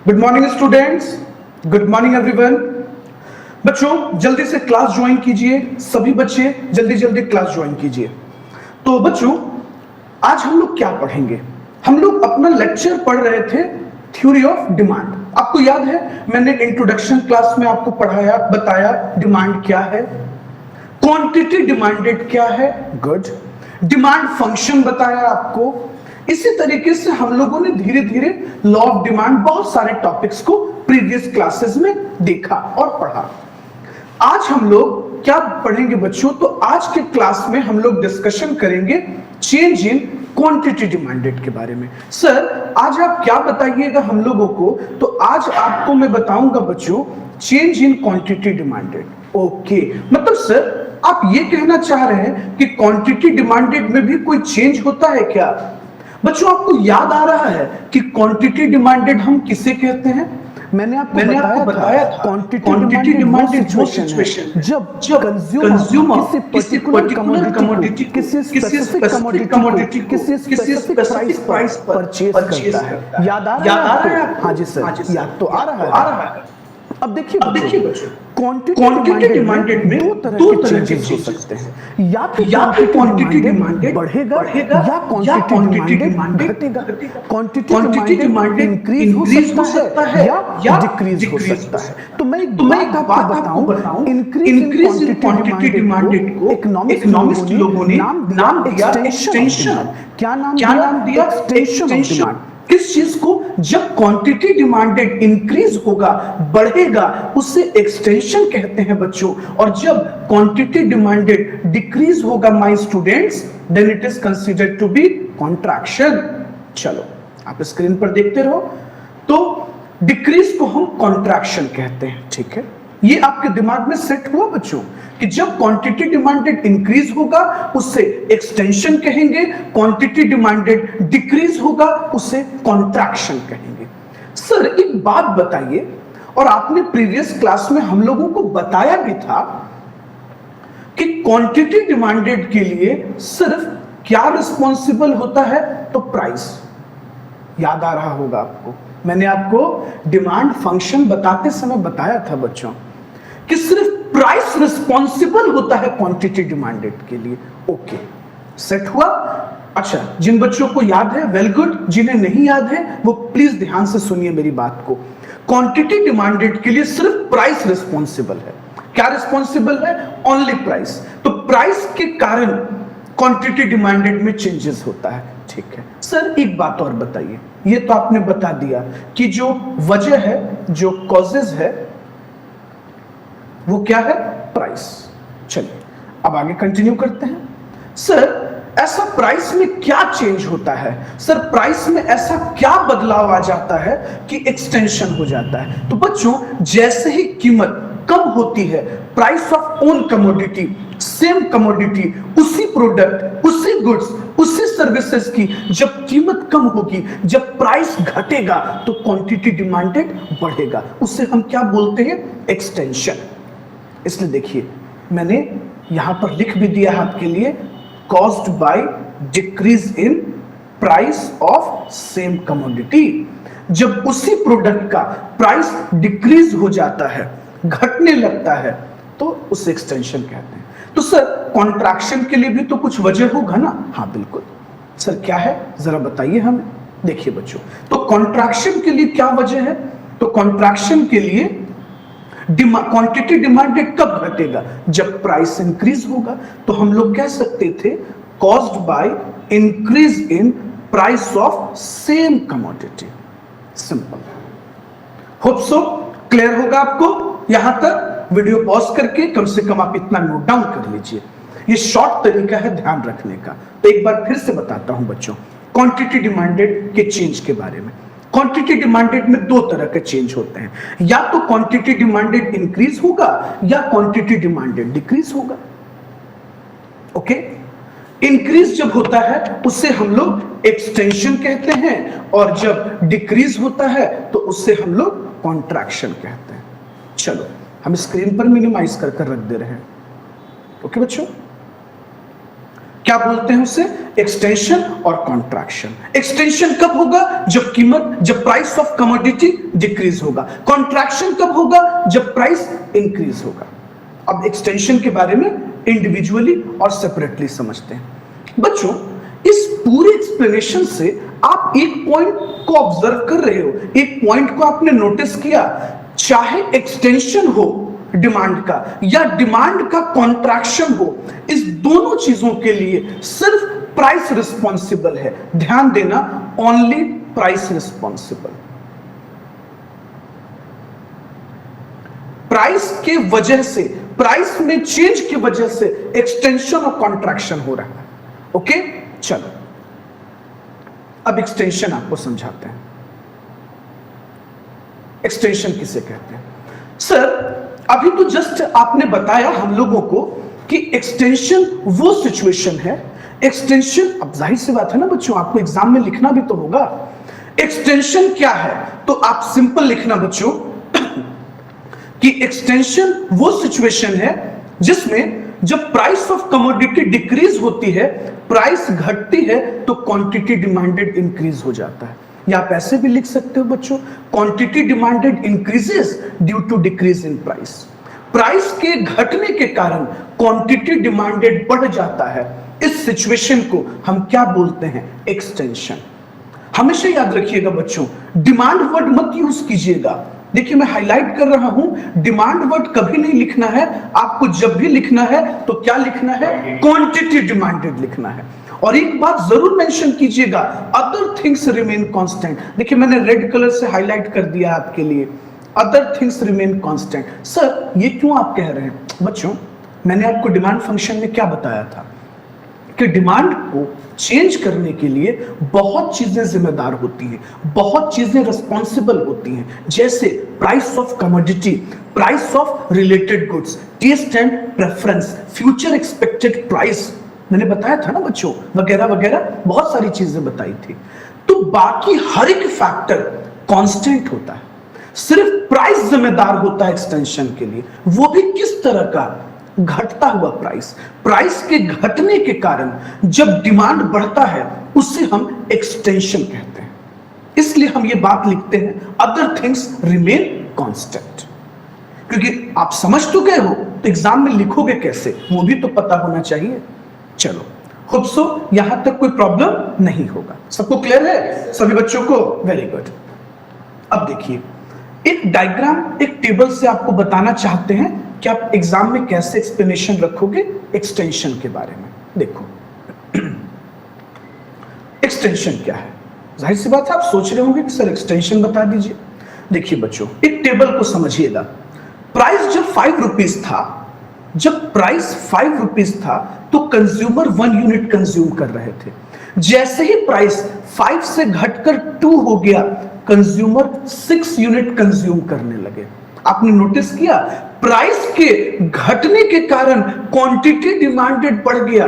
Good morning students, good morning everyone. बच्चों जल्दी से क्लास ज्वाइन कीजिए, सभी बच्चे जल्दी जल्दी क्लास ज्वाइन कीजिए। तो बच्चों आज हम लोग क्या पढ़ेंगे? हम लोग अपना लेक्चर पढ़ रहे थे थ्योरी ऑफ डिमांड। आपको याद है मैंने इंट्रोडक्शन क्लास में आपको पढ़ाया, बताया डिमांड क्या है, क्वांटिटी डिमांडेड क्या है, गुड, डिमांड फंक्शन बताया आपको। इसी तरीके से हम लोगों ने धीरे धीरे लॉ ऑफ डिमांड बहुत सारे टॉपिक्स को प्रीवियस क्लासेस में देखा और पढ़ा। आज हम लोग क्या पढ़ेंगे बच्चों? तो आज के क्लास में हम लोग डिस्कशन करेंगे चेंज इन क्वांटिटी डिमांडेड के बारे में। सर आज आप क्या बताइएगा हम लोगों को? तो आज आपको मैं बताऊंगा बच्चों change in quantity demanded. Okay, मतलब सर आप ये कहना चाह रहे हैं कि क्वांटिटी डिमांडेड में भी कोई चेंज होता है क्या? बच्चों आपको याद आ रहा है कि क्वांटिटी डिमांडेड हम किसे कहते हैं? मैंने आपको बताया था क्वांटिटी डिमांडेड सिचुएशन जब कंज्यूमर किसी पर्टिकुलर कमोडिटी किसी स्पेसिफिक कमोडिटी किसी स्पेसिफिक प्राइस पर परचेज करता है। याद आ रहा है? हाँ जी सर, याद तो आ रहा है। अब देखिए बच्चों क्वांटिटी डिमांडेड में दो तरह के चेंज हो सकते हैं, या तो क्वांटिटी डिमांडेड बढ़ेगा या क्वांटिटी डिमांडेड घटेगा। क्वांटिटी डिमांडेड इंक्रीज हो सकता है या डिक्रीज हो सकता है। तो मैं एक बात आपको बताऊं, इंक्रीज इन क्वांटिटी डिमांडेड को इकोनॉमिस्ट लोगों ने नाम दिया एक्सटेंशन। क्या नाम दिया? Extension of demand. किस चीज को? जब क्वांटिटी डिमांडेड इंक्रीज होगा, बढ़ेगा, उसे एक्सटेंशन कहते हैं बच्चों। और जब क्वांटिटी डिमांडेड डिक्रीज होगा my students, then it is considered to be contraction. चलो आप स्क्रीन पर देखते रहो। तो डिक्रीज को हम कॉन्ट्रैक्शन कहते हैं, ठीक है? ये आपके दिमाग में सेट हुआ बच्चों कि जब क्वांटिटी डिमांडेड इंक्रीज होगा उसे एक्सटेंशन कहेंगे, क्वांटिटी डिमांडेड डिक्रीज होगा उसे कॉन्ट्रैक्शन कहेंगे। सर एक बात बताइए, और आपने प्रीवियस क्लास में हम लोगों को बताया भी था कि क्वांटिटी डिमांडेड के लिए सिर्फ क्या रिस्पॉन्सिबल होता है? तो प्राइस। याद आ रहा होगा आपको, मैंने आपको डिमांड फंक्शन बताते समय बताया था बच्चों कि सिर्फ प्राइस रिस्पॉन्सिबल होता है क्वांटिटी डिमांडेड के लिए। ओके, सेट हुआ? अच्छा, जिन बच्चों को याद है वेल गुड, जिन्हें नहीं याद है वो प्लीज ध्यान से सुनिए मेरी बात को। क्वांटिटी डिमांडेड के लिए सिर्फ प्राइस रिस्पॉन्सिबल है। क्या रिस्पॉन्सिबल है? Only price. तो प्राइस के कारण क्वांटिटी डिमांडेड में चेंजेस होता है, ठीक है? सर एक बात और बताइए, ये तो आपने बता दिया कि जो वजह है, जो कॉजेज है, वो क्या है? प्राइस। चलिए अब आगे कंटिन्यू करते हैं। सर ऐसा प्राइस में क्या चेंज होता है? सर प्राइस में ऐसा क्या बदलाव आ जाता है कि एक्सटेंशन हो जाता है? तो बच्चों जैसे ही कीमत कम होती है, price of own commodity, same commodity, उसी प्रोडक्ट, उसी गुड्स, उसी सर्विसेज की जब कीमत कम होगी, जब प्राइस घटेगा, तो क्वांटिटी डिमांडेड बढ़ेगा। उसे हम क्या बोलते हैं? एक्सटेंशन। इसलिए देखिए मैंने यहां पर लिख भी दिया है आपके लिए, caused by decrease in price of same commodity. जब उसी प्रोडक्ट का प्राइस डिक्रीज हो जाता है, घटने लगता है, तो उसे एक्सटेंशन कहते हैं। तो सर कॉन्ट्रैक्शन के लिए भी तो कुछ वजह होगा ना? हाँ बिल्कुल। सर क्या है जरा बताइए हमें। देखिए बच्चों, तो कॉन्ट्रैक्शन के लिए क्या वजह है? तो कॉन्ट्रैक्शन के लिए क्वांटिटी डिमांडेड कब घटेगा? जब प्राइस इंक्रीज होगा। तो हम लोग कह सकते थे caused by increase in price of same commodity. Simple. Hope so clear होगा आपको। यहां तक वीडियो पॉज करके कम से कम आप इतना नोट डाउन कर लीजिए, ये शॉर्ट तरीका है ध्यान रखने का। तो एक बार फिर से बताता हूं बच्चों क्वांटिटी डिमांडेड के चेंज के बारे में। क्वांटिटी डिमांडेड में दो तरह के चेंज होते हैं, या तो क्वांटिटी डिमांडेड इंक्रीज होगा या क्वांटिटी डिमांडेड डिक्रीज होगा। ओके, इंक्रीज जब होता है उसे हम लोग एक्सटेंशन कहते हैं, और जब डिक्रीज होता है तो उसे हम लोग कॉन्ट्रैक्शन कहते हैं। चलो हम स्क्रीन पर मिनिमाइज कर रख दे रहे हैं। ओके बच्चों, क्या बोलते हैं उसे? एक्सटेंशन और कॉन्ट्रैक्शन। एक्सटेंशन कब होगा? जब प्राइस ऑफ कमोडिटी डिक्रीज होगा। कॉन्ट्रैक्शन कब होगा? जब प्राइस इंक्रीज होगा। अब एक्सटेंशन के बारे में इंडिविजुअली और सेपरेटली समझते हैं। बच्चों, इस पूरे एक्सप्लेनेशन से आप एक पॉइंट को ऑब्जर्व कर रहे हो, एक पॉइंट को आपने नोटिस किया, चाहे एक्सटेंशन हो डिमांड का या डिमांड का कॉन्ट्रैक्शन हो, इस दोनों चीजों के लिए सिर्फ प्राइस रिस्पॉन्सिबल है। ध्यान देना, ओनली प्राइस रिस्पॉन्सिबल। प्राइस के वजह से, प्राइस में चेंज की वजह से एक्सटेंशन और कॉन्ट्रैक्शन हो रहा है। ओके, चलो अब एक्सटेंशन आपको समझाते हैं। एक्सटेंशन किसे कहते हैं? सर, अभी तो जस्ट आपने बताया हम लोगों को कि एक्सटेंशन वो सिचुएशन है। एक्सटेंशन, अब जाहिर सी बात है ना बच्चों, आपको एग्जाम में लिखना भी तो होगा। एक्सटेंशन क्या है? तो आप सिंपल लिखना बच्चों कि एक्सटेंशन वो सिचुएशन है जिसमें जब प्राइस ऑफ कमोडिटी डिक्रीज होती है, प्राइस घटती है, तो क्वांटिटी डिमांडेड इंक्रीज हो जाता है। या आप ऐसे भी लिख सकते हो बच्चों, quantity demanded increases due to decrease in price. Price के घटने के कारण क्वांटिटी डिमांडेड बढ़ जाता है। इस सिचुएशन को हम क्या बोलते हैं? एक्सटेंशन। हमेशा याद रखिएगा बच्चों, डिमांड वर्ड मत यूज कीजिएगा। देखिए, मैं हाईलाइट कर रहा हूं, डिमांड वर्ड कभी नहीं लिखना है आपको। जब भी लिखना है तो क्या लिखना है? क्वांटिटी डिमांडेड लिखना है। और एक बात जरूर मेंशन कीजिएगा, अदर थिंग्स रिमेन कांस्टेंट। देखिए, मैंने रेड कलर से हाईलाइट कर दिया आपके लिए, other things remain constant. Sir, ये क्यों आप कह रहे हैं? बच्चों, मैंने आपको डिमांड फंक्शन में क्या बताया था कि डिमांड को चेंज करने के लिए बहुत चीजें जिम्मेदार होती हैं, बहुत चीजें रिस्पॉन्सिबल होती हैं, जैसे price of commodity, price of related goods, taste and preference, future expected price, मैंने बताया था ना बच्चों, वगैरह वगैरह बहुत सारी चीजें बताई थी। तो बाकी हर एक फैक्टर कांस्टेंट होता है, सिर्फ प्राइस जिम्मेदार होता है एक्सटेंशन के लिए। वो भी किस तरह का? घटता हुआ प्राइस। प्राइस के घटने के कारण जब डिमांड बढ़ता है, उससे हम एक्सटेंशन कहते हैं। इसलिए हम ये बात लिखते हैं, अदर थिंग्स रिमेन कांस्टेंट। क्योंकि आप समझ तो गए हो, तो एग्जाम में लिखोगे कैसे, वो भी तो पता होना चाहिए। चलो, होप सो यहां तक कोई प्रॉब्लम नहीं होगा। सबको क्लियर है? सभी बच्चों को? Very good. अब देखिए, एक डायग्राम, एक टेबल से आपको बताना चाहते हैं कि आप एग्जाम में कैसे एक्सप्लेनेशन रखोगे एक्सटेंशन के बारे में। देखो, एक्सटेंशन क्या है? जाहिर सी बात है, आप सोच रहे होंगे कि सर एक्सटेंशन बता दीजिए। देखिए बच्चों, एक टेबल को समझिएगा। प्राइस जब 5 रुपीज था, जब प्राइस 5 रुपीज था, तो कंज्यूमर 1 यूनिट कंज्यूम कर रहे थे। जैसे ही प्राइस 5 से घटकर 2 हो गया, कंज्यूमर 6 यूनिट कंज्यूम करने लगे। आपने नोटिस किया, प्राइस के घटने के कारण क्वांटिटी डिमांडेड बढ़ गया,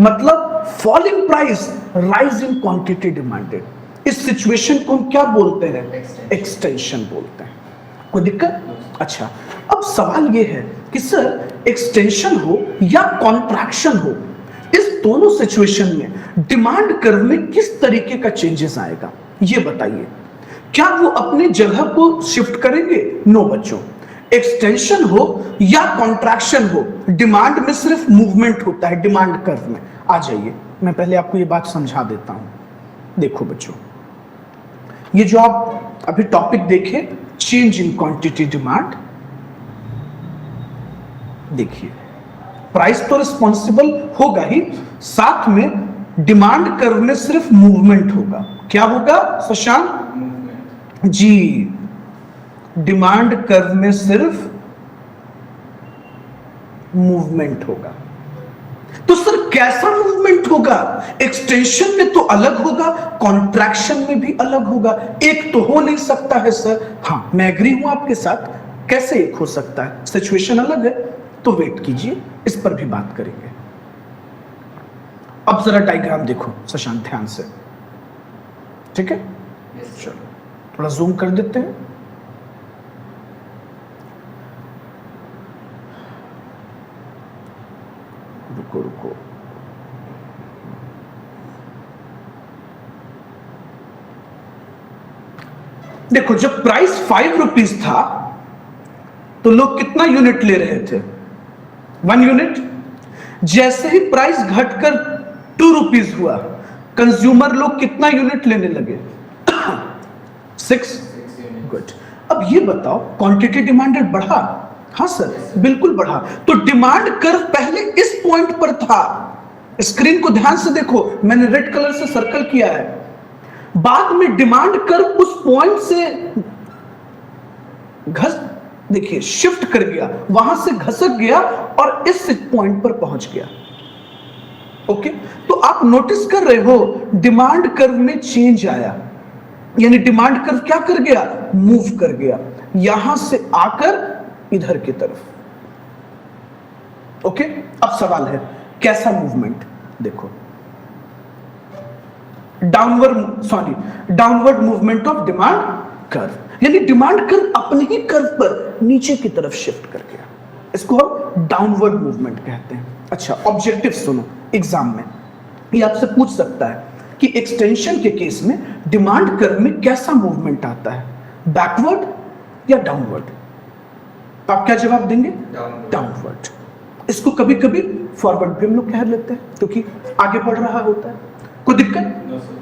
मतलब fall in price, rise in quantity demanded. इस सिचुएशन को हम क्या बोलते हैं? एक्सटेंशन बोलते हैं। कोई दिक्कत? अच्छा, अब सवाल यह है कि सर एक्सटेंशन हो या कॉन्ट्रैक्शन हो, इस दोनों सिचुएशन में डिमांड कर्व में किस तरीके का चेंजेस आएगा, ये बताइए। क्या वो अपने जगह को शिफ्ट करेंगे? नो बच्चों, एक्सटेंशन हो या कॉन्ट्रैक्शन हो, डिमांड में सिर्फ मूवमेंट होता है। डिमांड कर्व में आ जाइए, मैं पहले आपको ये बात समझा देता हूं। देखो बच्चों, ये जो आप अभी टॉपिक देखे, चेंज इन क्वांटिटी डिमांड, देखिए प्राइस तो रिस्पॉन्सिबल होगा ही, साथ में डिमांड कर्व में सिर्फ मूवमेंट होगा। क्या होगा शशांक जी? डिमांड कर्व में सिर्फ मूवमेंट होगा। तो सर कैसा मूवमेंट होगा? एक्सटेंशन में तो अलग होगा, कॉन्ट्रैक्शन में भी अलग होगा। एक तो हो नहीं सकता है सर। हां, मैं एग्री हूं आपके साथ। कैसे एक हो सकता है? सिचुएशन अलग है। तो वेट कीजिए, इस पर भी बात करेंगे। अब जरा डायग्राम देखो शशांक, ध्यान से, ठीक है? चलो थोड़ा जूम कर देते हैं। रुको रुको, देखो जब प्राइस 5 रुपीज था तो लोग कितना यूनिट ले रहे थे? 1 यूनिट। जैसे ही प्राइस घटकर 2 रुपीज हुआ, कंज्यूमर लोग कितना यूनिट लेने लगे? 6। गुड। अब ये बताओ क्वांटिटी डिमांडेड बढ़ा? हाँ सर, बिल्कुल बढ़ा। तो डिमांड कर्व पहले इस पॉइंट पर था, स्क्रीन को ध्यान से देखो, मैंने रेड कलर से सर्कल किया है। बाद में डिमांड कर्व उस पॉइंट से देखिए शिफ्ट कर गया, वहां से घसक गया और इस पॉइंट पर पहुंच गया। ओके, तो आप नोटिस कर रहे हो डिमांड कर्व में चेंज आया, यानी डिमांड कर्व क्या कर गया? मूव कर गया, यहां से आकर इधर की तरफ। ओके, अब सवाल है कैसा मूवमेंट? देखो downward movement of demand curve, यानी डिमांड कर्व अपने ही कर्व पर नीचे की तरफ शिफ्ट कर गया। इसको हम डाउनवर्ड मूवमेंट कहते हैं। अच्छा, ऑब्जेक्टिव सुनो, एग्जाम में ये आपसे पूछ सकता है कि एक्सटेंशन के केस में डिमांड कर्व में कैसा मूवमेंट आता है, बैकवर्ड या डाउनवर्ड? तो आप क्या जवाब देंगे? डाउनवर्ड। इसको कभी कभी फॉरवर्ड भी हम लोग कह लेते हैं क्योंकि आगे बढ़ रहा होता है। कोई दिक्कत?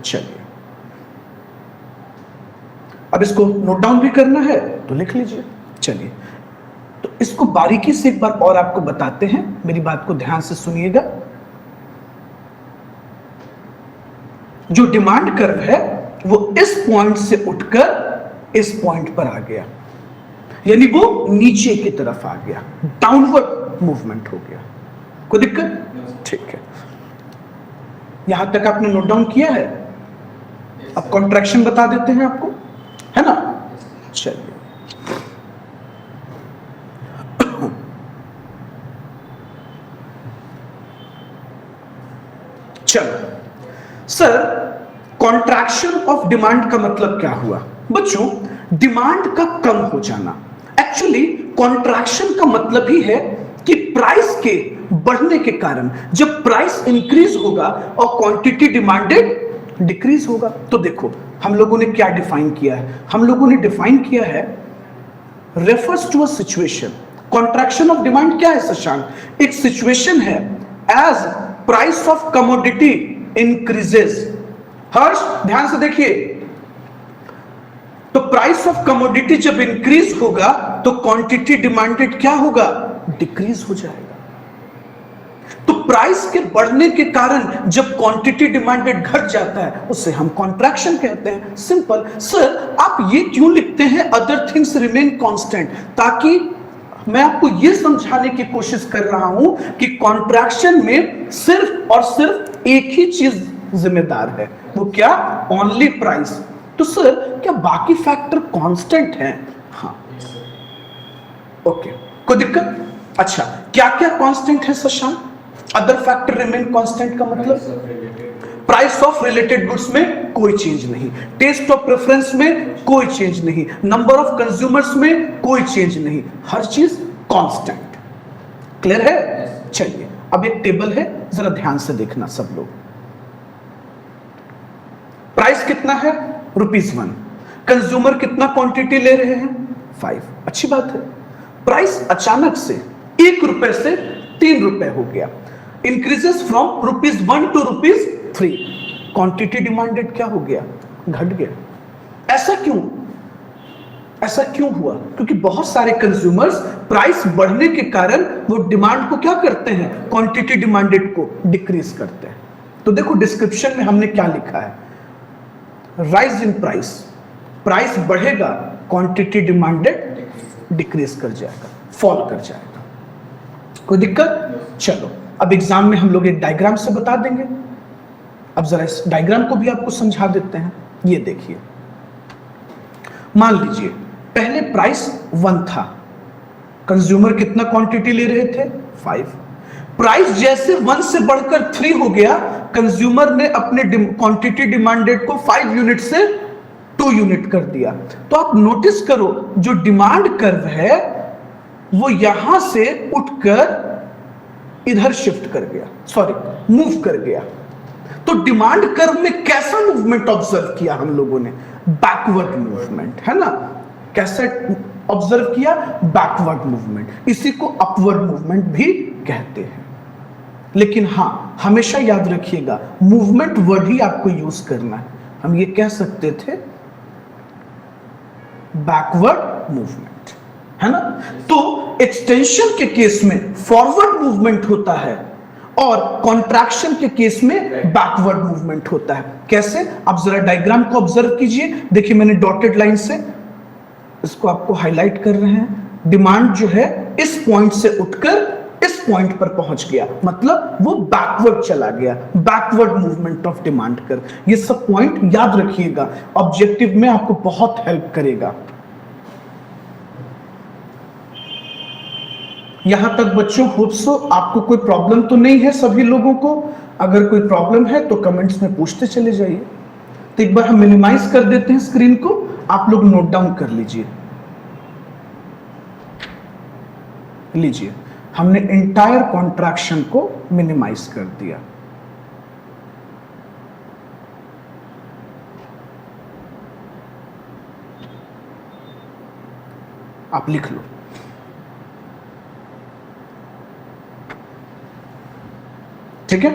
चलिए, अब इसको नोट डाउन भी करना है तो लिख लीजिए। चलिए, तो इसको बारीकी से एक बार और आपको बताते हैं, मेरी बात को ध्यान से सुनिएगा। जो डिमांड कर्व है वो इस पॉइंट से उठकर इस पॉइंट पर आ गया, यानी वो नीचे की तरफ आ गया, डाउनवर्ड मूवमेंट हो गया। कोई दिक्कत? ठीक है, यहां तक आपने नोट डाउन किया है? अब कॉन्ट्रैक्शन बता देते हैं आपको, है ना? चलिए, चलो सर, कॉन्ट्रैक्शन ऑफ डिमांड का मतलब क्या हुआ? बच्चों, डिमांड का कम हो जाना। एक्चुअली कॉन्ट्रैक्शन का मतलब ही है कि प्राइस के बढ़ने के कारण जब प्राइस इंक्रीज होगा और क्वांटिटी डिमांडेड डिक्रीज होगा। तो देखो हम लोगों ने क्या डिफाइन किया है? हम लोगों ने डिफाइन किया है refers to a situation. Contraction of demand क्या है शशांक? एक सिचुएशन है as price of commodity increases. Harsh ध्यान से देखिए, तो प्राइस ऑफ कमोडिटी जब इंक्रीज होगा तो क्वांटिटी डिमांडेड क्या होगा? डिक्रीज हो जाएगा। तो प्राइस के बढ़ने के कारण जब क्वांटिटी डिमांडेड घट जाता है उसे हम कॉन्ट्रैक्शन कहते हैं। सिंपल। सर आप ये क्यों लिखते हैं अदर थिंग्स रिमेन कांस्टेंट? ताकि मैं आपको यह समझाने की कोशिश कर रहा हूं कि कॉन्ट्रैक्शन में सिर्फ और सिर्फ एक ही चीज जिम्मेदार है, वो क्या? Only price. तो सर क्या बाकी फैक्टर कांस्टेंट हैं? हाँ, ओके, कोई दिक्कत? अच्छा, क्या क्या कांस्टेंट है Shashank? Other factor remain constant का मतलब प्राइस ऑफ रिलेटेड गुड्स में कोई चेंज नहीं, टेस्ट ऑफ प्रेफरेंस में कोई चेंज नहीं, नंबर ऑफ कंज्यूमर्स में कोई चेंज नहीं, हर चीज कांस्टेंट। क्लियर है? चलिए, अब एक टेबल है, जरा ध्यान से देखना सब लोग। प्राइस कितना है? ₹1। कंज्यूमर कितना क्वांटिटी ले रहे हैं? 5। अच्छी बात है। प्राइस अचानक से ₹1 से ₹3 हो गया, increases from ₹1 to ₹3। Quantity demanded क्या हो गया? घट गया। ऐसा क्यों? ऐसा क्यों हुआ? क्योंकि बहुत सारे कंज्यूमर्स प्राइस बढ़ने के कारण वो डिमांड को क्या करते हैं? क्वांटिटी डिमांडेड को डिक्रीज करते हैं। तो देखो डिस्क्रिप्शन में हमने क्या लिखा है, राइज इन प्राइस, प्राइस बढ़ेगा, क्वांटिटी डिमांडेड डिक्रीज कर जाएगा, फॉल कर जाएगा। कोई दिक्कत? चलो, अब एग्जाम में हम लोग एक डायग्राम से बता देंगे। अब जरा इस डायग्राम को भी आपको समझा देते हैं। ये देखिए, मान लीजिए पहले प्राइस 1 था, कंज्यूमर कितना क्वांटिटी ले रहे थे? 5। प्राइस जैसे 1 से बढ़कर 3 हो गया, कंज्यूमर ने अपने क्वांटिटी डिमांडेड को 5 यूनिट से 2 यूनिट कर दिया। तो आप नोटिस करो जो डिमांड कर्व है वो यहां से उठकर इधर शिफ्ट कर गया, सॉरी मूव कर गया। तो डिमांड कर्व में कैसा मूवमेंट ऑब्जर्व किया हम लोगों ने? बैकवर्ड मूवमेंट, है ना? कैसे ऑब्जर्व किया? Backward movement. इसी को अपवर्ड मूवमेंट भी कहते हैं। लेकिन हां, हमेशा याद रखिएगा, मूवमेंट वर्ड ही आपको यूज करना है। हम ये कह सकते थे बैकवर्ड मूवमेंट, है ना? तो एक्सटेंशन के केस में फॉरवर्ड मूवमेंट होता है और कॉन्ट्रैक्शन के केस में बैकवर्ड मूवमेंट होता है। कैसे? आप जरा डायग्राम को ऑब्जर्व कीजिए। देखिए, मैंने डॉटेड लाइन से इसको आपको हाईलाइट कर रहे हैं। डिमांड जो है इस पॉइंट से उठकर इस पॉइंट पर पहुंच गया, मतलब वो बैकवर्ड चला गया। बैकवर्ड मूवमेंट ऑफ डिमांड कर। ये सब पॉइंट याद रखिएगा, ऑब्जेक्टिव में आपको बहुत हेल्प करेगा। यहां तक बच्चों, होप सो आपको कोई प्रॉब्लम तो नहीं है सभी लोगों को? अगर कोई प्रॉब्लम है तो कमेंट्स में पूछते चले जाइए। तो एक बार हम मिनिमाइज कर देते हैं स्क्रीन को, आप लोग नोट डाउन कर लीजिए। लीजिए, हमने एंटायर कॉन्ट्रैक्शन को मिनिमाइज कर दिया। आप लिख लो। ठीक है?